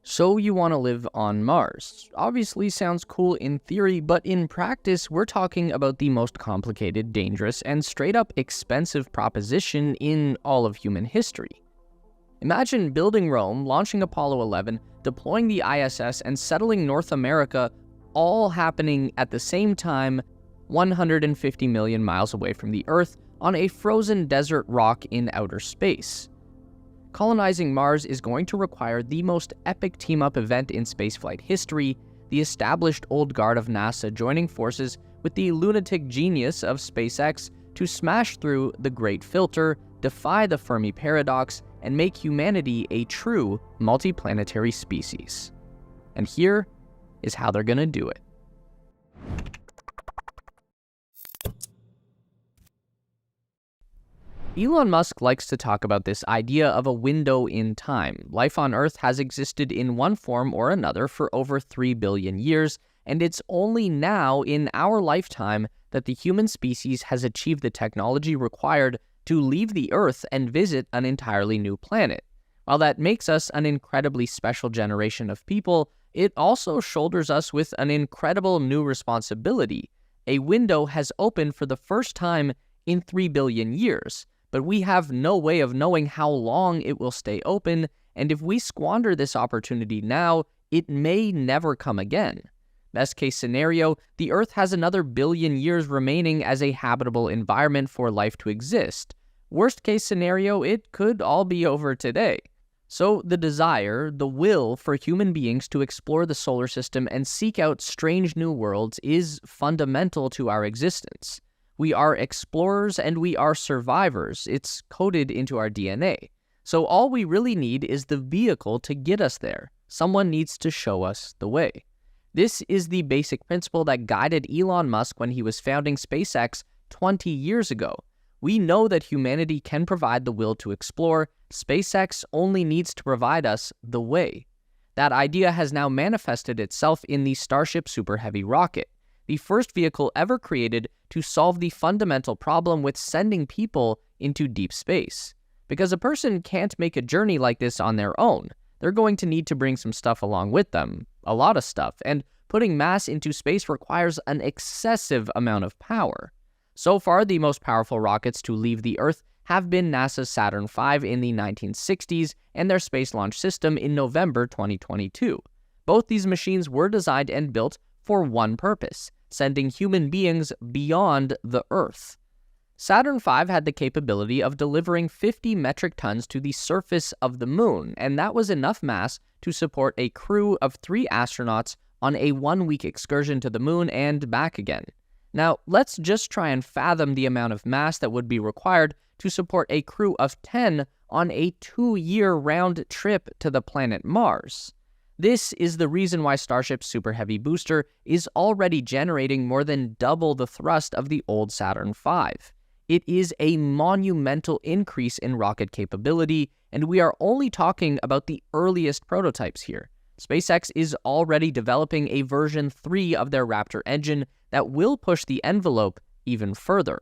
So you want to live on Mars. Obviously sounds cool in theory, but in practice, we're talking about the most complicated, dangerous, and straight up expensive proposition in all of human history. Imagine building Rome, launching Apollo 11, deploying the ISS, and settling North America, all happening at the same time, 150 million miles away from the Earth, on a frozen desert rock in outer space. Colonizing Mars is going to require the most epic team-up event in spaceflight history, the established old guard of NASA joining forces with the lunatic genius of SpaceX to smash through the Great Filter, defy the Fermi Paradox, and make humanity a true multiplanetary species. And here is how they're gonna do it. Elon Musk likes to talk about this idea of a window in time. Life on Earth has existed in one form or another for over 3 billion years, and it's only now in our lifetime that the human species has achieved the technology required to leave the Earth and visit an entirely new planet. While that makes us an incredibly special generation of people, it also shoulders us with an incredible new responsibility. A window has opened for the first time in 3 billion years. But we have no way of knowing how long it will stay open, and if we squander this opportunity now, it may never come again. Best case scenario, the Earth has another billion years remaining as a habitable environment for life to exist. Worst case scenario, it could all be over today. So the desire, the will for human beings to explore the solar system and seek out strange new worlds is fundamental to our existence. We are explorers and we are survivors. It's coded into our DNA. So all we really need is the vehicle to get us there. Someone needs to show us the way. This is the basic principle that guided Elon Musk when he was founding SpaceX 20 years ago. We know that humanity can provide the will to explore. SpaceX only needs to provide us the way. That idea has now manifested itself in the Starship Super Heavy rocket, the first vehicle ever created to solve the fundamental problem with sending people into deep space. Because a person can't make a journey like this on their own. They're going to need to bring some stuff along with them, a lot of stuff, and putting mass into space requires an excessive amount of power. So far, the most powerful rockets to leave the Earth have been NASA's Saturn V in the 1960s and their Space Launch System in November 2022. Both these machines were designed and built for one purpose: sending human beings beyond the Earth. Saturn V had the capability of delivering 50 metric tons to the surface of the Moon, and that was enough mass to support a crew of 3 astronauts on a 1-week excursion to the Moon and back again. Now, let's just try and fathom the amount of mass that would be required to support a crew of 10 on a 2-year round trip to the planet Mars. This is the reason why Starship's Super Heavy booster is already generating more than double the thrust of the old Saturn V. It is a monumental increase in rocket capability, and we are only talking about the earliest prototypes here. SpaceX is already developing a version 3 of their Raptor engine that will push the envelope even further.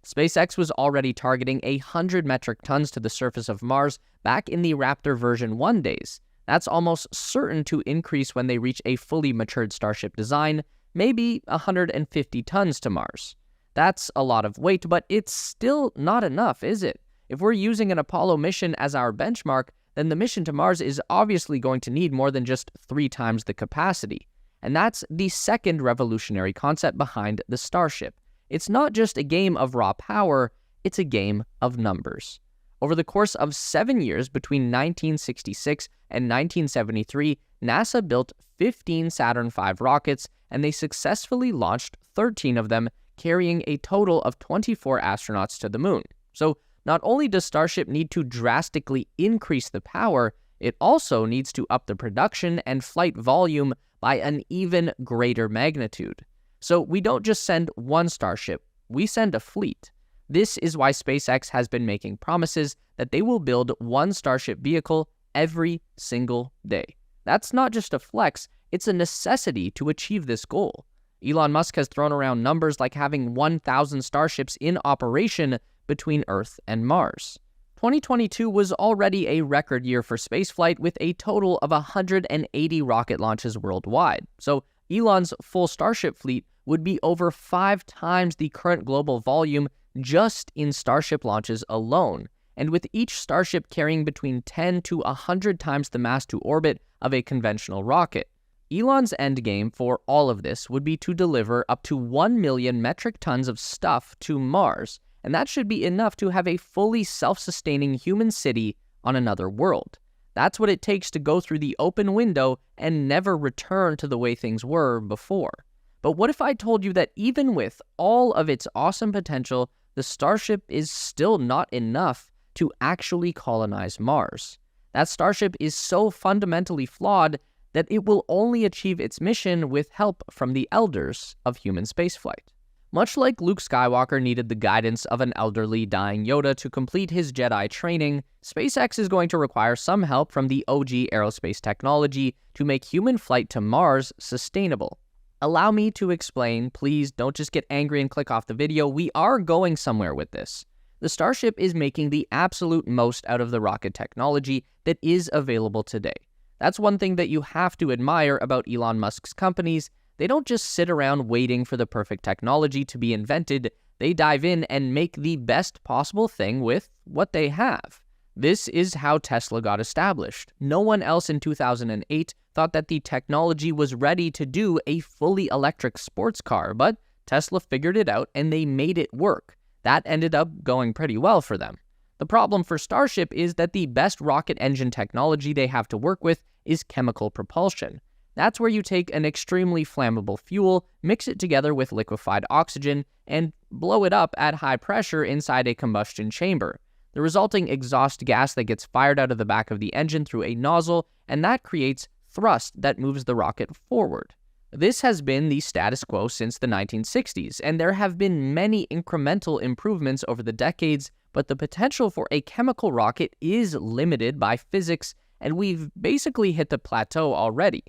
SpaceX was already targeting 100 metric tons to the surface of Mars back in the Raptor version 1 days. That's almost certain to increase when they reach a fully matured Starship design, maybe 150 tons to Mars. That's a lot of weight, but it's still not enough, is it? If we're using an Apollo mission as our benchmark, then the mission to Mars is obviously going to need more than just 3 times the capacity. And that's the second revolutionary concept behind the Starship. It's not just a game of raw power, it's a game of numbers. Over the course of 7 years between 1966 and 1973, NASA built 15 Saturn V rockets, and they successfully launched 13 of them, carrying a total of 24 astronauts to the Moon. So not only does Starship need to drastically increase the power, it also needs to up the production and flight volume by an even greater magnitude. So we don't just send one Starship, we send a fleet. This is why SpaceX has been making promises that they will build one Starship vehicle every single day. That's not just a flex, it's a necessity to achieve this goal. Elon Musk has thrown around numbers like having 1,000 Starships in operation between Earth and Mars. 2022 was already a record year for spaceflight with a total of 180 rocket launches worldwide. So Elon's full Starship fleet would be over 5 times the current global volume just in Starship launches alone, and with each Starship carrying between 10 to 100 times the mass to orbit of a conventional rocket. Elon's endgame for all of this would be to deliver up to 1 million metric tons of stuff to Mars, and that should be enough to have a fully self-sustaining human city on another world. That's what it takes to go through the open window and never return to the way things were before. But what if I told you that even with all of its awesome potential, the Starship is still not enough to actually colonize Mars? That Starship is so fundamentally flawed that it will only achieve its mission with help from the elders of human spaceflight. Much like Luke Skywalker needed the guidance of an elderly, dying Yoda to complete his Jedi training, SpaceX is going to require some help from the OG aerospace technology to make human flight to Mars sustainable. Allow me to explain, please don't just get angry and click off the video, we are going somewhere with this. The Starship is making the absolute most out of the rocket technology that is available today. That's one thing that you have to admire about Elon Musk's companies. They don't just sit around waiting for the perfect technology to be invented, they dive in and make the best possible thing with what they have. This is how Tesla got established. No one else in 2008 thought that the technology was ready to do a fully electric sports car, but Tesla figured it out and they made it work. That ended up going pretty well for them. The problem for Starship is that the best rocket engine technology they have to work with is chemical propulsion. That's where you take an extremely flammable fuel, mix it together with liquefied oxygen, and blow it up at high pressure inside a combustion chamber. The resulting exhaust gas that gets fired out of the back of the engine through a nozzle, and that creates thrust that moves the rocket forward. This has been the status quo since the 1960s, and there have been many incremental improvements over the decades, but the potential for a chemical rocket is limited by physics, and we've basically hit the plateau already.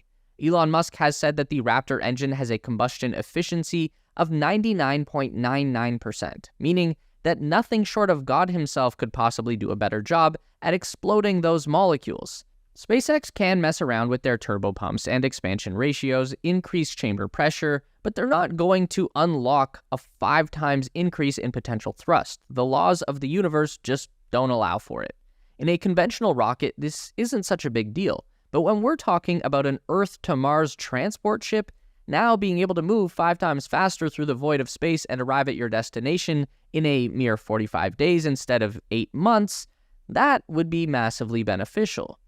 Elon Musk has said that the Raptor engine has a combustion efficiency of 99.99%, meaning that nothing short of God himself could possibly do a better job at exploding those molecules. SpaceX can mess around with their turbopumps and expansion ratios, increase chamber pressure, but they're not going to unlock a 5 times increase in potential thrust. The laws of the universe just don't allow for it. In a conventional rocket, this isn't such a big deal. But when we're talking about an Earth-to-Mars transport ship, now being able to move 5 times faster through the void of space and arrive at your destination in a mere 45 days instead of 8 months, that would be massively beneficial.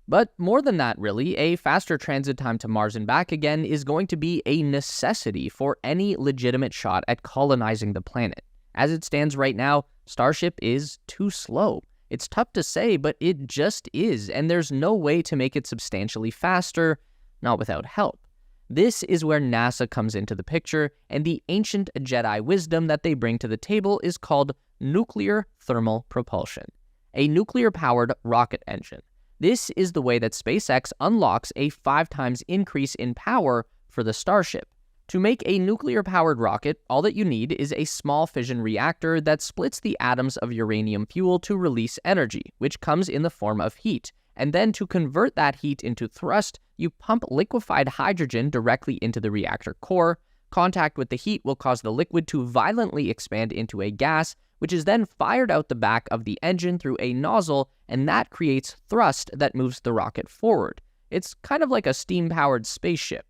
But more than that, really, a faster transit time to Mars and back again is going to be a necessity for any legitimate shot at colonizing the planet. As it stands right now, Starship is too slow. It's tough to say, but it just is, and there's no way to make it substantially faster, not without help. This is where NASA comes into the picture, and the ancient Jedi wisdom that they bring to the table is called nuclear thermal propulsion, a nuclear-powered rocket engine. This is the way that SpaceX unlocks a 5 times increase in power for the Starship. To make a nuclear-powered rocket, all that you need is a small fission reactor that splits the atoms of uranium fuel to release energy, which comes in the form of heat. And then to convert that heat into thrust, you pump liquefied hydrogen directly into the reactor core. Contact with the heat will cause the liquid to violently expand into a gas, which is then fired out the back of the engine through a nozzle, and that creates thrust that moves the rocket forward. It's kind of like a steam-powered spaceship.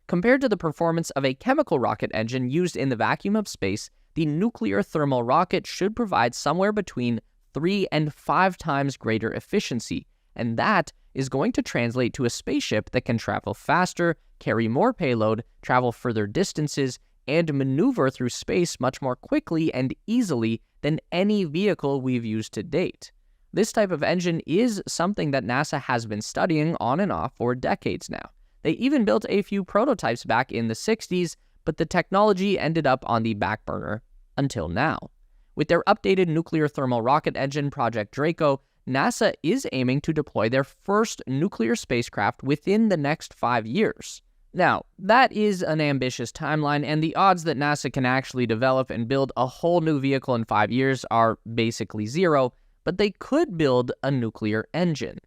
Compared to the performance of a chemical rocket engine used in the vacuum of space, the nuclear thermal rocket should provide somewhere between 3 and 5 times greater efficiency, and that is going to translate to a spaceship that can travel faster, carry more payload, travel further distances, and maneuver through space much more quickly and easily than any vehicle we've used to date. This type of engine is something that NASA has been studying on and off for decades now. They even built a few prototypes back in the 60s, but the technology ended up on the back burner until now. With their updated nuclear thermal rocket engine, Project Draco, NASA is aiming to deploy their first nuclear spacecraft within the next 5 years. Now, that is an ambitious timeline, and the odds that NASA can actually develop and build a whole new vehicle in 5 years are basically zero, but they could build a nuclear engine.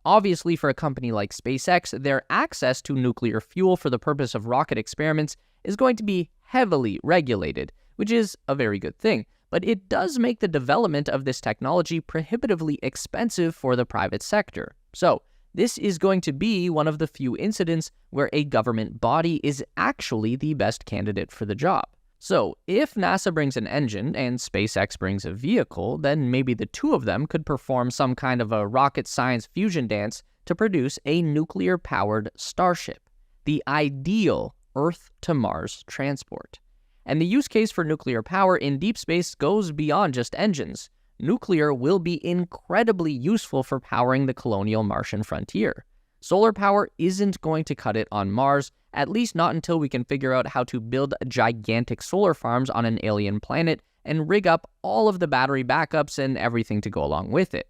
Obviously, for a company like SpaceX, their access to nuclear fuel for the purpose of rocket experiments is going to be heavily regulated, which is a very good thing, but it does make the development of this technology prohibitively expensive for the private sector. So, this is going to be one of the few incidents where a government body is actually the best candidate for the job. So, if NASA brings an engine and SpaceX brings a vehicle, then maybe the two of them could perform some kind of a rocket science fusion dance to produce a nuclear-powered Starship, the ideal Earth-to-Mars transport. And the use case for nuclear power in deep space goes beyond just engines. Nuclear will be incredibly useful for powering the colonial Martian frontier. Solar power isn't going to cut it on Mars, at least not until we can figure out how to build gigantic solar farms on an alien planet and rig up all of the battery backups and everything to go along with it.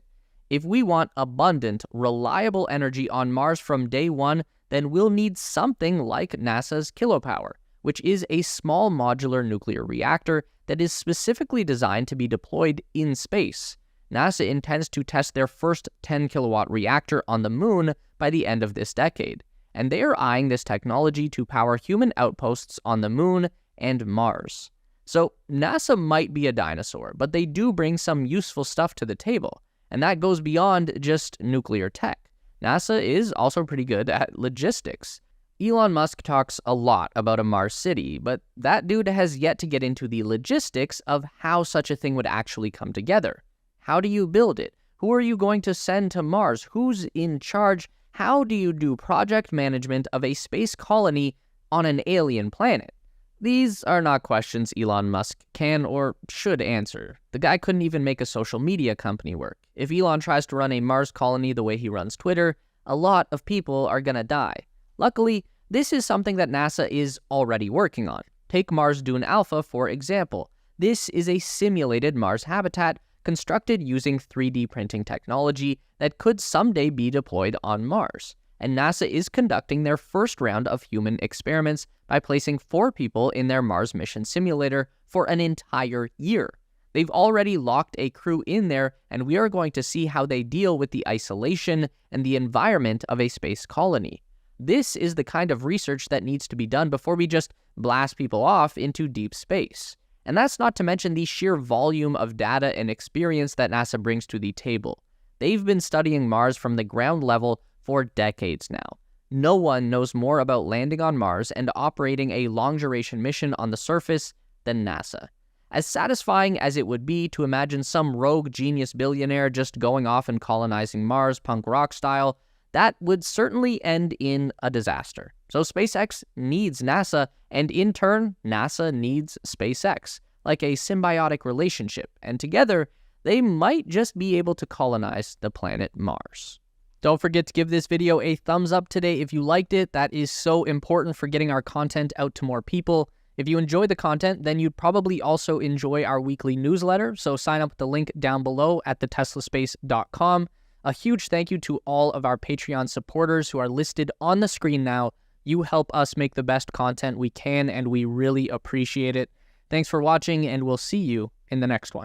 If we want abundant, reliable energy on Mars from day one, then we'll need something like NASA's kilopower, which is a small modular nuclear reactor that is specifically designed to be deployed in space. NASA intends to test their first 10-kilowatt reactor on the moon by the end of this decade, and they are eyeing this technology to power human outposts on the moon and Mars. So NASA might be a dinosaur, but they do bring some useful stuff to the table, and that goes beyond just nuclear tech. NASA is also pretty good at logistics. Elon Musk talks a lot about a Mars city, but that dude has yet to get into the logistics of how such a thing would actually come together. How do you build it? Who are you going to send to Mars? Who's in charge? How do you do project management of a space colony on an alien planet? These are not questions Elon Musk can or should answer. The guy couldn't even make a social media company work. If Elon tries to run a Mars colony the way he runs Twitter, a lot of people are gonna die. Luckily, this is something that NASA is already working on. Take Mars Dune Alpha, for example. This is a simulated Mars habitat constructed using 3D printing technology that could someday be deployed on Mars. And NASA is conducting their first round of human experiments by placing 4 people in their Mars mission simulator for an entire year. They've already locked a crew in there, and we are going to see how they deal with the isolation and the environment of a space colony. This is the kind of research that needs to be done before we just blast people off into deep space. And that's not to mention the sheer volume of data and experience that NASA brings to the table. They've been studying Mars from the ground level for decades now. No one knows more about landing on Mars and operating a long-duration mission on the surface than NASA. As satisfying as it would be to imagine some rogue genius billionaire just going off and colonizing Mars punk rock style, that would certainly end in a disaster. So SpaceX needs NASA, and in turn, NASA needs SpaceX, like a symbiotic relationship, and together, they might just be able to colonize the planet Mars. Don't forget to give this video a thumbs up today if you liked it. That is so important for getting our content out to more people. If you enjoy the content, then you'd probably also enjoy our weekly newsletter, so sign up with the link down below at theteslaspace.com. A huge thank you to all of our Patreon supporters who are listed on the screen now. You help us make the best content we can, and we really appreciate it. Thanks for watching, and we'll see you in the next one.